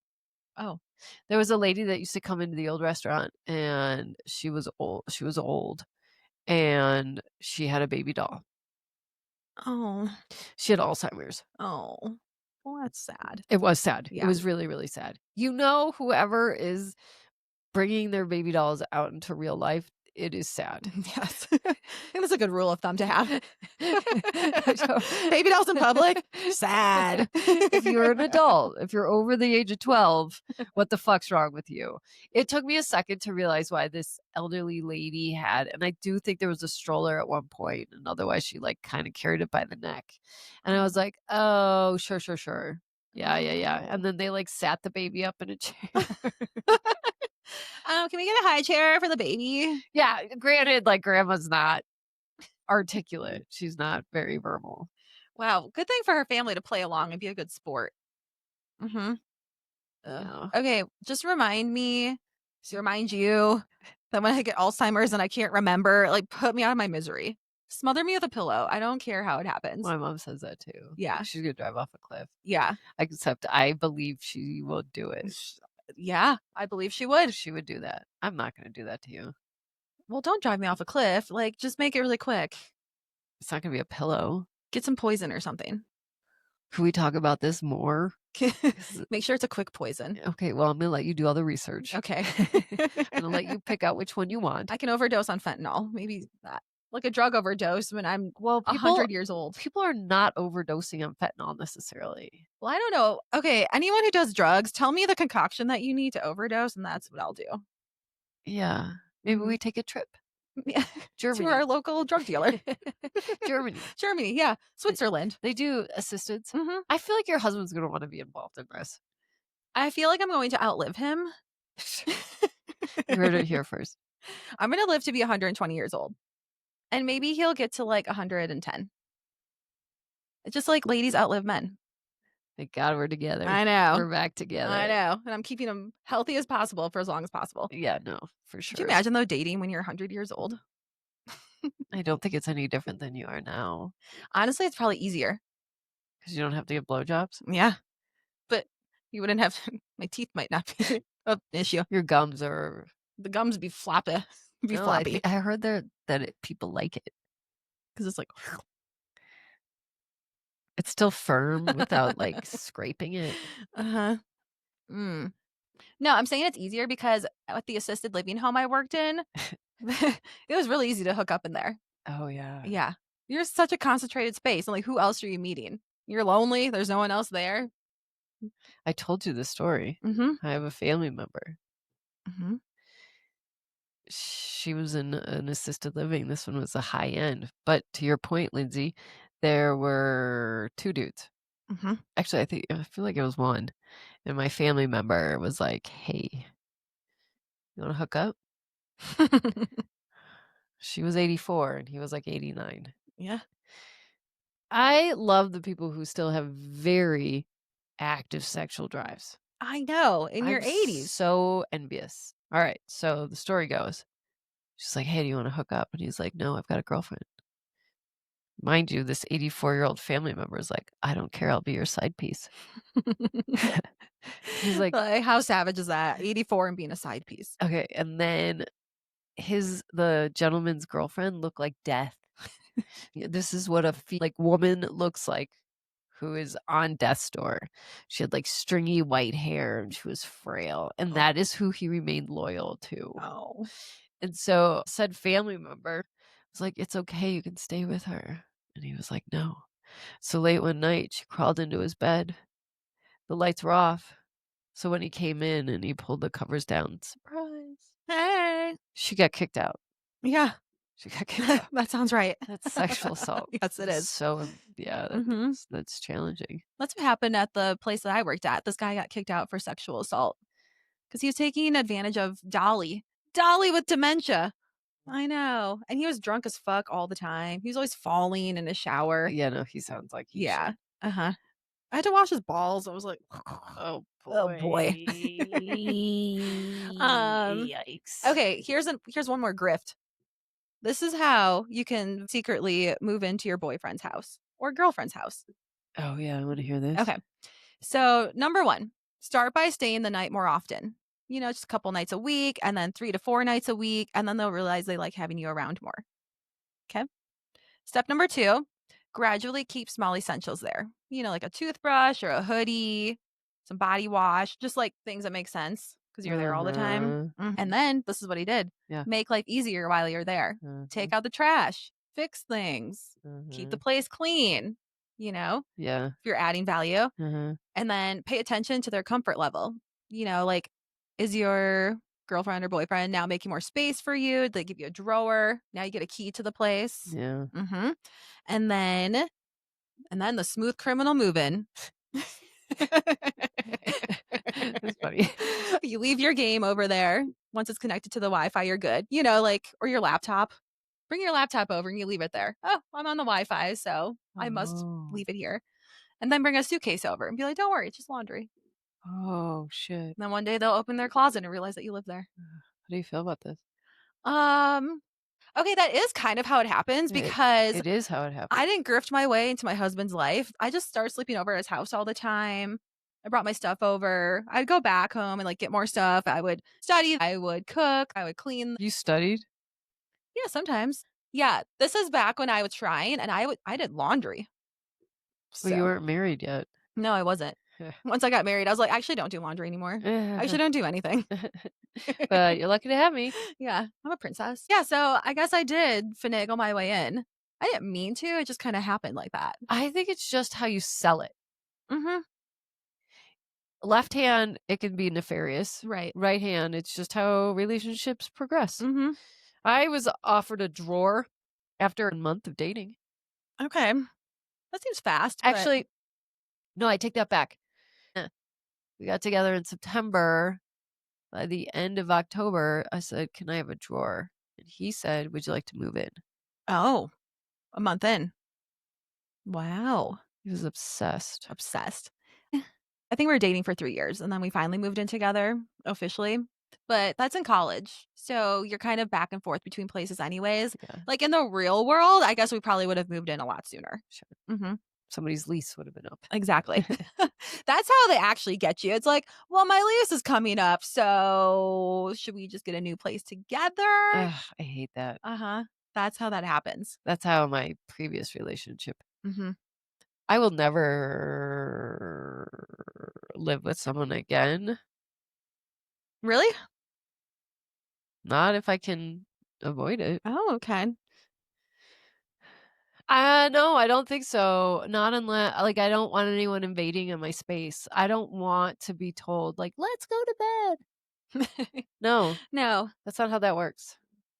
Oh. There was a lady that used to come into the old restaurant and she was old and she had a baby doll. Oh. She had Alzheimer's. Oh. Well, that's sad. It was sad. It Yeah. was really, really sad. Whoever is bringing their baby dolls out into real life, it is sad. Yes. I think that's a good rule of thumb to have. Baby dolls in public? Sad. If you're an adult, if you're over the age of 12, what the fuck's wrong with you? It took me a second to realize why this elderly lady had, and I do think there was a stroller at one point, and otherwise she like kind of carried it by the neck. And I was like, oh, sure. Yeah. And then they like sat the baby up in a chair. Can we get a high chair for the baby? Yeah, granted, like grandma's not articulate. She's not very verbal. Wow. Good thing for her family to play along and be a good sport. Mm-hmm. Yeah. Okay. Just remind me to remind you that when I get Alzheimer's and I can't remember, like put me out of my misery. Smother me with a pillow. I don't care how it happens. My mom says that too. Yeah. She's gonna drive off a cliff. Yeah. Except I believe she will do it. Yeah. I believe she would. She would do that. I'm not gonna do that to you. Well, don't drive me off a cliff. Like, just make it really quick. It's not gonna be a pillow. Get some poison or something. Can we talk about this more? Make sure it's a quick poison. Okay, well, I'm gonna let you do all the research. Okay. I'm gonna let you pick out which one you want. I can overdose on fentanyl. Maybe that. Like a drug overdose when I'm 100 years old. People are not overdosing on fentanyl necessarily. Well, I don't know. Okay, anyone who does drugs, tell me the concoction that you need to overdose, and that's what I'll do. Yeah. Maybe we take a trip. Yeah, to Germany. our local drug dealer. Germany. Germany, yeah, They Switzerland. they do assistance. Mhm. I feel like your husband's gonna wanna be involved in this. I feel like I'm going to outlive him. You heard it here first. I'm gonna live to be 120 years old, and maybe he'll get to, like, 110. It's just like ladies outlive men. Thank God we're together. I know. We're back I together. know, and I'm keeping him healthy as possible for as long as possible. Yeah, no, for Could you sure. imagine, though, dating when you're 100 years old? I don't think it's any different than you are now Honestly, it's probably easier. because you don't have to get blowjobs. Yeah, but you wouldn't have my teeth might not be an issue. Your gums are The gums be floppy be no, I floppy think I heard people like it. because it's like It's still firm without, like, scraping it. Uh-huh. Mm. No, I'm saying it's easier because at the assisted living home I worked in, it was really easy to hook up in there. Oh, yeah. Yeah. You're such a concentrated space, and, like, who else are you meeting? You're lonely, there's no one else there. I told you the story. Mhm. I have a family member. Mhm. She was in an assisted living. This one was a high end. But to your point, Lindsay, there were 2 dudes. Mhm. Actually, I feel like it was 1. And my family member was like, "Hey, you wanna hook up?" She was 84 and he was like 89. Yeah. I love the people who still have very active sexual drives. I know, in your I'm 80s. so envious. All right, so the story goes, she's like, "Hey, do you wanna hook up?" And he's like, "No, I've got a girlfriend." Mind you, this 84-year-old family member is like, "I don't care, I'll be your side piece." He's like, Like, how savage is that? 84 and being a side piece. "Okay," and then the gentleman's girlfriend looked like death. Yeah, this is what a like woman looks like who is on death's door. She had like stringy white hair and she was frail, and Oh. that is who he remained loyal to. Oh. And so said family member was like, "It's okay, you can stay with her." And he was like, "No." So late one night, she crawled into his bed. The lights were off. So when he came in and he pulled the covers down, surprise, Hey. she got kicked out. Yeah. She got kicked out. That sounds right. That's sexual assault. Yes, it is. So, yeah, Mhm. that's challenging. That's what happened at the place that I worked at. This guy got kicked out for sexual assault because he was taking advantage of Dolly. Dolly with dementia. I know, and he was drunk as fuck all the time. He was always falling in the shower. Yeah, no, he sounds like he Yeah. should. Uh-huh. I had to wash his balls. I was like, Oh "Oh, boy. boy." Um, Yikes. okay, here's one more grift. This is how you can secretly move into your boyfriend's house or girlfriend's house. Oh, yeah, I wanna hear this. Okay. So, number 1, start by staying the night more often. Just a couple nights a week and then 3 to 4 nights a week, and then they'll realize they like having you around more. Okay. Step number 2, gradually keep small essentials there. Like a toothbrush or a hoodie, some body wash, just like things that make sense because you're there all the time. Uh-huh. And then this is what he did, Yeah. make life easier while you're there. Uh-huh. Take out the trash, fix things, keep the Uh-huh. place clean, Yeah. if you're adding value. Uh-huh. And then pay attention to their comfort level. Like, is your girlfriend or boyfriend now making more space for you? Did they give you a drawer? Now you get a key to the place. Yeah. Mhm. And then the smooth criminal move-in. That's funny. You leave your game over there. Once it's connected to the Wi-Fi, you're good. Or your laptop. Bring your laptop over and you leave it there. "Oh, I'm on the Wi-Fi, so I must Oh. leave it here." And then bring a suitcase over and be like, "Don't worry, it's just laundry." Oh, shit. And then one day they'll open their closet and realize that you live there. How do you feel about this? Um, okay, that is kind of how it happens It because it is how it happens. I didn't grift my way into my husband's life. I just started sleeping over at his house all the time. I brought my stuff over. I'd go back home and get more stuff. I would study, I would cook, I would clean. You studied? Yeah, sometimes. Yeah, this is back when I was trying and I did laundry. Well, you So, weren't married yet. no, I wasn't. Once I got married, I was like, I actually don't do laundry anymore. I actually don't do anything. But you're lucky to have me. Yeah, I'm a princess. Yeah, so I guess I did finagle my way in. I didn't mean to, it just kinda happened like that. I think it's just how you sell it. Mhm. Left hand, it can be nefarious. Right. Right hand, it's just how relationships progress. Mhm. I was offered a drawer after a month of dating. Okay. That seems fast, but Actually, no, I take that back. Eh, we got together in September. By the end of October, I said, "Can I have a drawer?" And he said, "Would you like to move in?" oh, a month in. Wow. He was obsessed. Obsessed. I think we were dating for 3 years, and then we finally moved in together officially, but that's in college, so you're kind of back and forth between places anyways. Yeah, Like, in the real world, I guess we probably would have moved in a lot sooner. sure. Mhm. Somebody's lease would have been up. Exactly. That's how they actually get you. It's like, "Well, my lease is coming up, so should we just get a new place together?" Ugh, I hate that. Uh-huh. That's how that happens. That's how my previous relationship. Mhm. I will never live with someone again. Really? Not if I can avoid it. Oh, okay. No, I don't think so. Not unless, like, I don't want anyone invading in my space. I don't want to be told, like, "Let's go to bed." No, No. that's not how that works.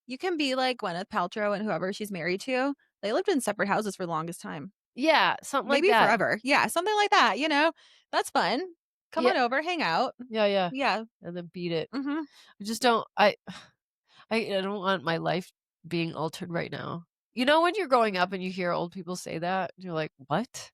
You can be like Gwyneth Paltrow and whoever she's married to. They lived in separate houses for the longest time. Yeah, something like Maybe that. forever. Yeah, something like that, you know? That's fun. Come Yeah, on over, hang out. yeah, yeah, Yeah. and then beat it. Mhm. I just don't I don't want my life being altered right now. You know, when you're growing up and you hear old people say that, you're like, "What?"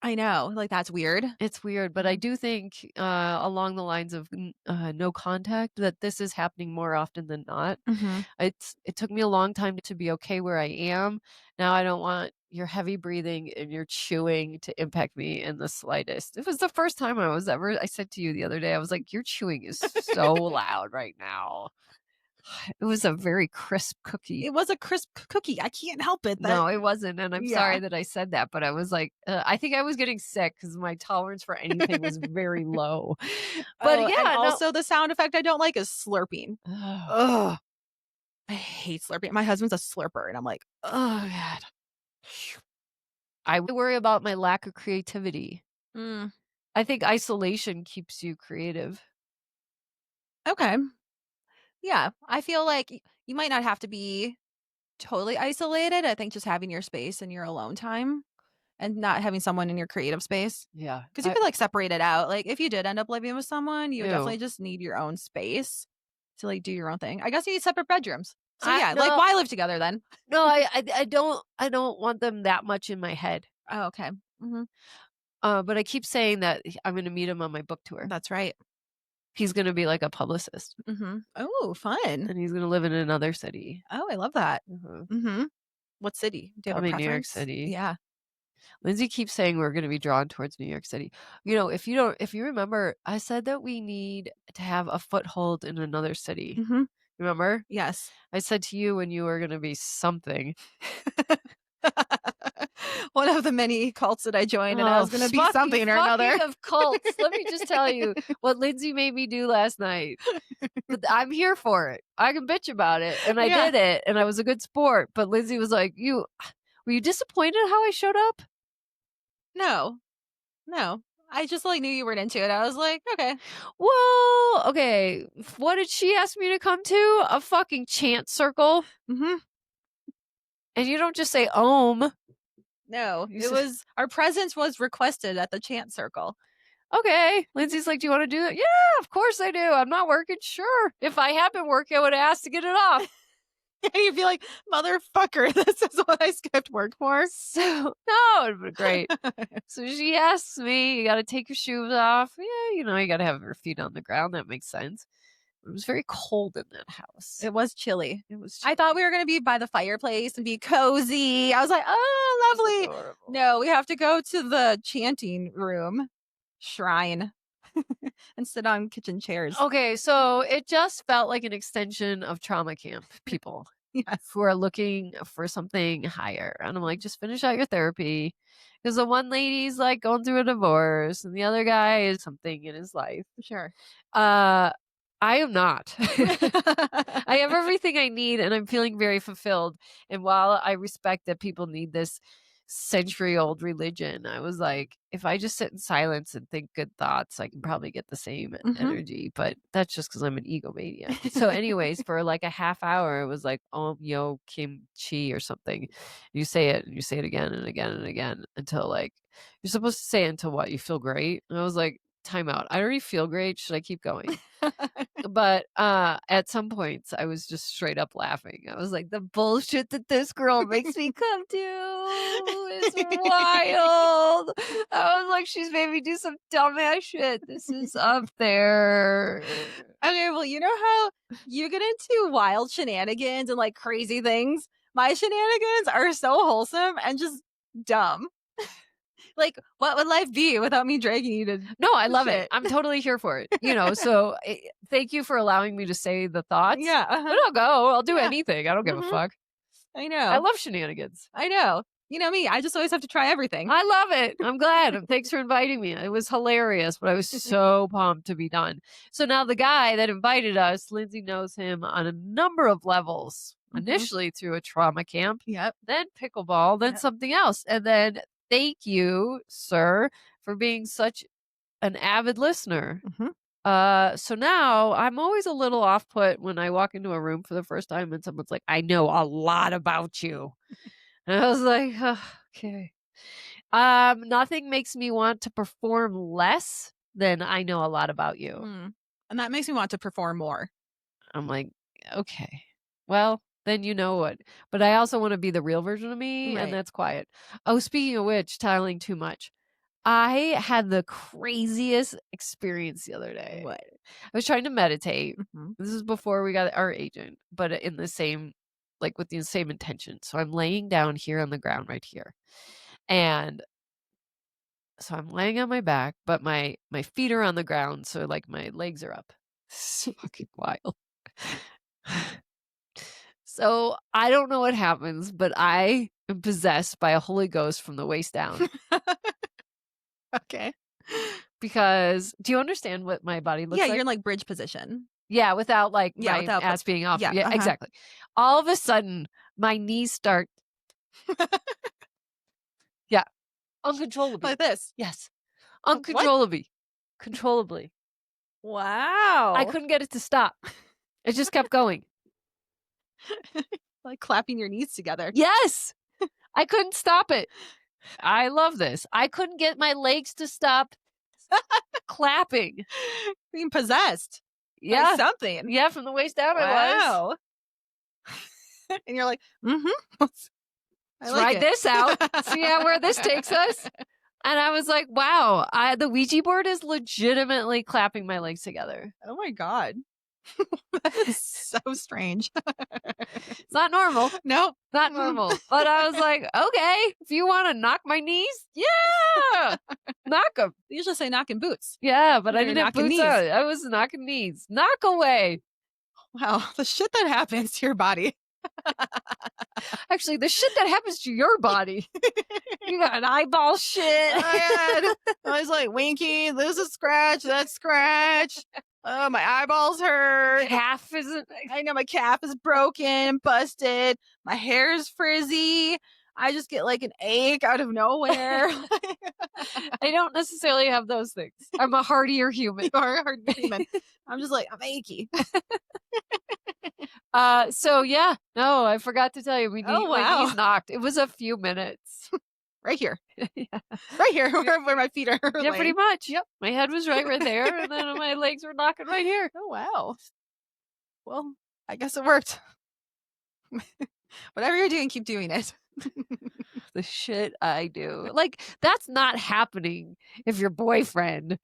I know, like, that's weird. It's weird, but I Mhm. do think, along the lines of no contact, that this is happening more often than not. Mhm. It took me a long time to be okay where I am. Now I don't want your heavy breathing and your chewing to impact me in the slightest. It was the first time I said to you the other day, I was like, "Your chewing is so loud right now." It was a very crisp cookie. It was a crisp cookie. I can't help it that No, it wasn't, and I'm sorry yeah. that I said that, but I was like, I think I was getting sick because my tolerance for anything was very low. But Oh, and yeah, no. also the sound effect I don't like is slurping. Ugh. Ugh. I hate slurping. My husband's a slurper, and I'm like, "Oh god." I worry about my lack of creativity. Mm, I think isolation keeps you creative. okay. Yeah, I feel like you might not have to be totally isolated. I think just having your space and your alone time and not having someone in your creative space. Yeah. Because you could, like, separate it out. Like, if you did end up living with someone, you would Ew. definitely just need your own space to, like, do your own thing. I guess you need separate bedrooms. So, I yeah, like, no, why live together then? no, I don't want them that much in my head. Oh, okay. Mhm. But I keep saying that I'm gonna meet him on my book tour. That's right. He's gonna be like a publicist, Mhm. Oh, fun. and he's gonna live in another city. Oh, I love that. Mhm. Mhm. What city? Do you have a Probably New York preference? City. Yeah. Lindsay keeps saying we're gonna be drawn towards New York City. If you remember, I said that we need to have a foothold in another city. Mhm. Remember? Yes. I said to you when you were gonna be something. One of the many cults that I joined, and I Oh, was gonna be something or another. fucking of cults. Let me just tell you what Lindsay made me do last night. But I'm here for it. I can bitch about it, and I Yeah. did it, and I was a good sport. But Lindsay was like, "You were you disappointed how I showed up?" No. No. I just, like, knew you weren't into it. I was like, "Okay." Well, okay. What did she ask me to come to? A fucking chant circle? Mhm. And you don't just say "Om." No, You it say, was our presence was requested at the chant circle. "Okay." Lindsay's like, "Do you wanna do that?" "Yeah, of course I do. I'm not working." "Sure. If I had been working, I would have asked to get it off." And you'd be like, "Motherfucker, this is what I skipped work for." So no, it'd been great. So she asks me, "You gotta take your shoes off." Yeah, you gotta have your feet on the ground. That makes sense. It was very cold in that house. It was chilly. It was I chilly. thought we were gonna be by the fireplace and be cozy. I was like, It "Oh, was lovely." adorable. No, we have to go to the chanting room, shrine, and sit on kitchen chairs. Okay, so it just felt like an extension of trauma camp people Yes, who are looking for something higher. And I'm like, just finish out your therapy. Because the one lady's like going through a divorce, and the other guy is something in his life. sure. Uh, I am not. I have everything I need, and I'm feeling very fulfilled. And while I respect that people need this, century-old religion. I was like, if I just sit in silence and think good thoughts, I can probably get the same Mhm. energy, but that's just because 'cause I'm an egomaniac. So anyways, for like a half hour, it was like, "Om Yo Kim Chi" or something. You say it, and you say it again and again and again until, like, you're supposed to say it until what? You feel great? And I was like, "Time out. I already feel great. Should I keep going?" But, at some points, I was just straight up laughing. I was like, "The bullshit that this girl makes me come to is wild." I was like, "She's made me do some dumbass shit. This is up there." Okay, well, you know how you get into wild shenanigans and, like, crazy things? My shenanigans are so wholesome and just dumb. Like, what would life be without me dragging you to No, I love it. shit? I'm totally here for it, so, thank you for allowing me to say the thoughts, Yeah, but uh-huh. I'll go. I'll do Yeah. anything. I don't give a Mhm. fuck. I I know. love shenanigans. I know. You know me, I just always have to try everything. I love it. I'm glad. Thanks for inviting me. It was hilarious, but I was so pumped to be done. So now the guy that invited us, Lindsay knows him on a number of levels. Mhm. Initially through a trauma camp, Yep. then pickleball, then Yep. something else. And then thank you, sir, for being such an avid listener. Mhm. So now I'm always a little off put when I walk into a room for the first time and someone's like, I know a lot about you. And I was like, "Oh, okay." Nothing makes me want to perform less than I know a lot about you. Mm. And that makes me want to perform more. I'm like, okay, well, then you know what. But I also want to be the real version of me, and Right. that's quiet. Oh, speaking of which, tiling too much. I had the craziest experience the other day. What? I was trying to meditate. Mhm. This is before we got our agent, but in the same, like with the same intention. So I'm laying down here on the ground right here. And so I'm laying on my back, but my feet are on the ground, so, like, my legs are up. It's fucking wild. So, I don't know what happens, but I am possessed by a Holy Ghost from the waist down Okay. because do you understand what my body Yeah, looks you're like? in, like, bridge position. Yeah, without, like, Yeah, my without the ass being off. yeah, Yeah, uh-huh. exactly. All of a sudden, my knees start yeah, uncontrollably. Like this. Yes, What? uncontrollably. Controllably. I Wow. couldn't get it to stop. It just kept going. Like clapping your knees together. Yes! I couldn't stop it. I love this. I couldn't get my legs to stop clapping. Being possessed by Yeah. something. Yeah, from the waist down I was. Wow. And you're like, "Mhm. I Let's like ride it." this out. See how where this takes us. And I was like, wow, the Ouija board is legitimately clapping my legs together. Oh my god. That is so strange. It's not normal. Nope. Not Mm. normal. But I was like, okay, if you want to knock my knees, yeah, knock them. They usually say knocking boots. Yeah, but I You're didn't have knocking boots knees. on. I was knocking knees. Knock away. Wow, the shit that happens to your body. Actually, the shit that happens to your body. You got an eyeball shit. Oh my god. I was like, Winky, this is scratch, that's scratch. Oh, my eyeballs hurt. Calf isn't. I know my calf is broken, busted. My hair is frizzy. I just get like an ache out of nowhere. I don't necessarily have those things. I'm a hardier human. You are a hard human. I'm just like, I'm achy. So yeah, no, I forgot to tell you, Oh, my wow. knees knocked. It was a few minutes. Right here. Yeah. Right here where my feet are Yeah, pretty laying. much. Yep. My head was right there, and then my legs were knocking right here. Oh, wow. Well, I guess it worked. Whatever you're doing, keep doing it. The shit I do. Like, that's not happening if your boyfriend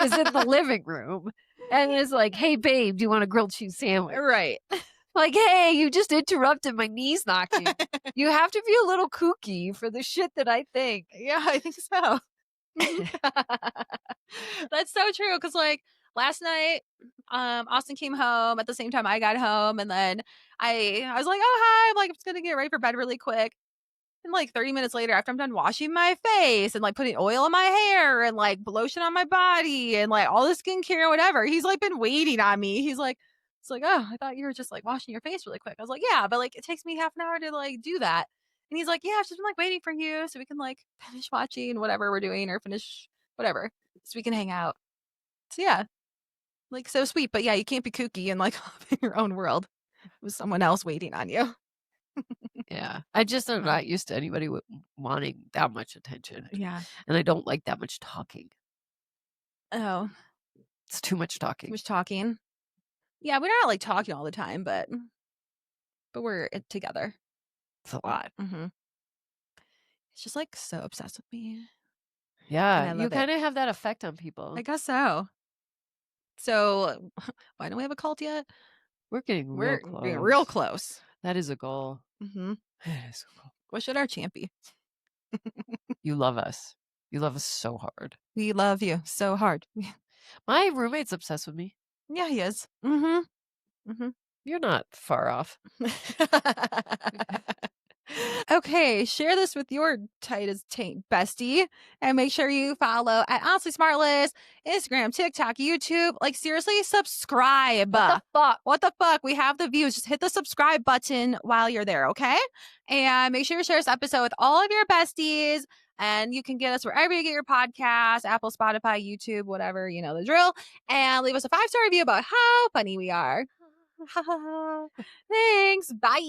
is in the living room and is like, "Hey, babe, do you want a grilled cheese sandwich?" Right. Like, "Hey, you just interrupted my knees knocking." You have to be a little kooky for the shit that I think. Yeah, I think so. That's so true. Cause like last night, Austin came home at the same time I got home, and then I was like, "Oh hi," I'm like, "I'm just gonna get ready for bed really quick." And like 30 minutes later, after I'm done washing my face and like putting oil in my hair and like lotion on my body and like all the skincare or whatever, he's like been waiting on me. He's like, it's like, "Oh, I thought you were just like washing your face really quick." I was like, "Yeah, but like it takes me half an hour to like do that." And he's like, "Yeah, I've just been, like, waiting for you so we can, like, finish watching whatever we're doing or finish whatever, so we can hang out." So, yeah, like, so sweet, but yeah, you can't be kooky and, like, in your own world with someone else waiting on you. Yeah. I just am Uh, not used to anybody wanting that much attention, yeah. and I don't like that much talking. Oh, It's too much too talking. much talking. Yeah, we're not, like, talking all the time, but we're, together. It's a lot. Mhm. It's just, like, so obsessed with me, and Yeah, I you love it. kinda have that effect on I people. guess so. So, why don't we have a cult yet? We're getting real We're getting real close. close. That is a goal. Mhm. That is a goal. What should our chant be? You love us. You love us so hard. We love you so hard. My roommate's obsessed with me. Yeah, he is. Mhm. Mhm. You're not far off. Okay, share this with your tightest taint bestie and make sure you follow at Honestly Smartless, Instagram, TikTok, YouTube. Like, seriously, subscribe. What the fuck? What the fuck? We have the views. Just hit the subscribe button while you're there, okay? And make sure you share this episode with all of your besties. And you can get us wherever you get your podcasts, Apple, Spotify, YouTube, whatever, you know the drill. And leave us a 5-star review about how funny we are. Thanks. Bye.